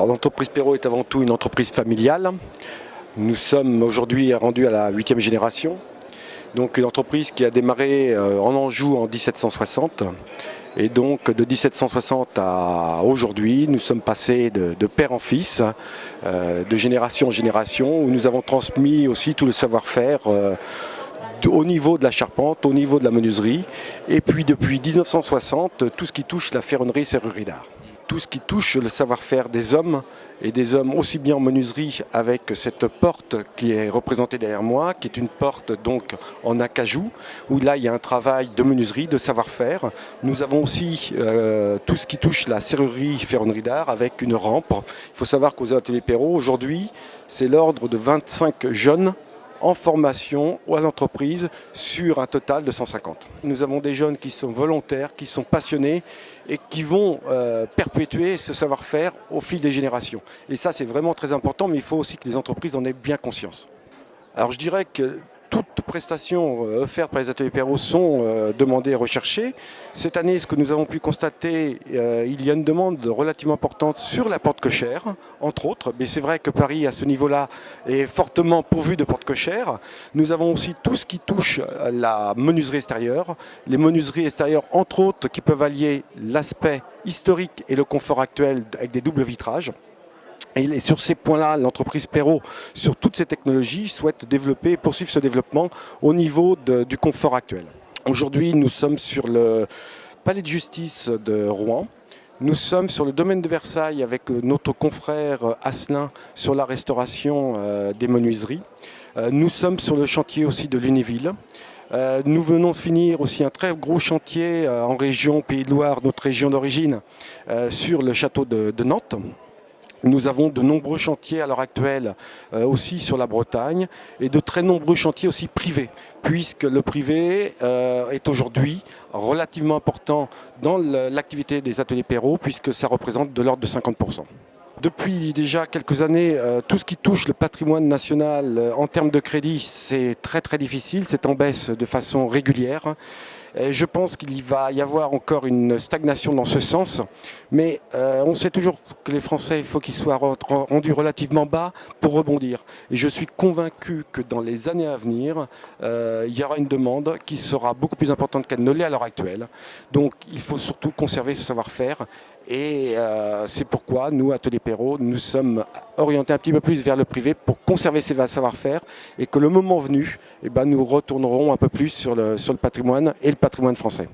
Alors, l'entreprise Perrault est avant tout une entreprise familiale. Nous sommes aujourd'hui rendus à la 8e génération. Donc une entreprise qui a démarré en Anjou en 1760. Et donc de 1760 à aujourd'hui, nous sommes passés de père en fils, de génération en génération, où nous avons transmis aussi tout le savoir-faire au niveau de la charpente, au niveau de la menuiserie. Et puis depuis 1960, tout ce qui touche la ferronnerie et serrurerie d'art. Tout ce qui touche le savoir-faire des hommes, et des hommes aussi bien en menuiserie avec cette porte qui est représentée derrière moi, qui est une porte donc en acajou, où là il y a un travail de menuiserie, de savoir-faire. Nous avons aussi tout ce qui touche la serrurerie, ferronnerie d'art avec une rampe. Il faut savoir qu'aux ateliers Perrault, aujourd'hui, c'est l'ordre de 25 jeunes en formation ou à l'entreprise sur un total de 150. Nous avons des jeunes qui sont volontaires, qui sont passionnés et qui vont perpétuer ce savoir-faire au fil des générations. Et ça, c'est vraiment très important, mais il faut aussi que les entreprises en aient bien conscience. Alors je dirais que toutes prestations offertes par les ateliers Perrault sont demandées et recherchées. Cette année, ce que nous avons pu constater, il y a une demande relativement importante sur la porte cochère, entre autres. Mais c'est vrai que Paris, à ce niveau-là, est fortement pourvu de portes cochères. Nous avons aussi tout ce qui touche à la menuiserie extérieure. Les menuiseries extérieures, entre autres, qui peuvent allier l'aspect historique et le confort actuel avec des doubles vitrages. Et sur ces points-là, l'entreprise Perrault, sur toutes ces technologies, souhaite développer et poursuivre ce développement au niveau du confort actuel. Aujourd'hui, nous sommes sur le palais de justice de Rouen. Nous sommes sur le domaine de Versailles avec notre confrère Asselin sur la restauration des menuiseries. Nous sommes sur le chantier aussi de Lunéville. Nous venons de finir aussi un très gros chantier en région Pays de Loire, notre région d'origine, sur le château de Nantes. Nous avons de nombreux chantiers à l'heure actuelle aussi sur la Bretagne et de très nombreux chantiers aussi privés, puisque le privé est aujourd'hui relativement important dans l'activité des ateliers Perrault, puisque ça représente de l'ordre de 50%. Depuis déjà quelques années, tout ce qui touche le patrimoine national en termes de crédit, c'est très très difficile, c'est en baisse de façon régulière. Et je pense qu'il va y avoir encore une stagnation dans ce sens, mais on sait toujours que les Français, il faut qu'ils soient rendus relativement bas pour rebondir. Et je suis convaincu que dans les années à venir, il y aura une demande qui sera beaucoup plus importante qu'elle ne l'est à l'heure actuelle. Donc il faut surtout conserver ce savoir-faire. Et c'est pourquoi nous, Ateliers Perrault, nous sommes orientés un petit peu plus vers le privé pour conserver ces savoir-faire et que le moment venu, nous retournerons un peu plus sur le patrimoine et le patrimoine français.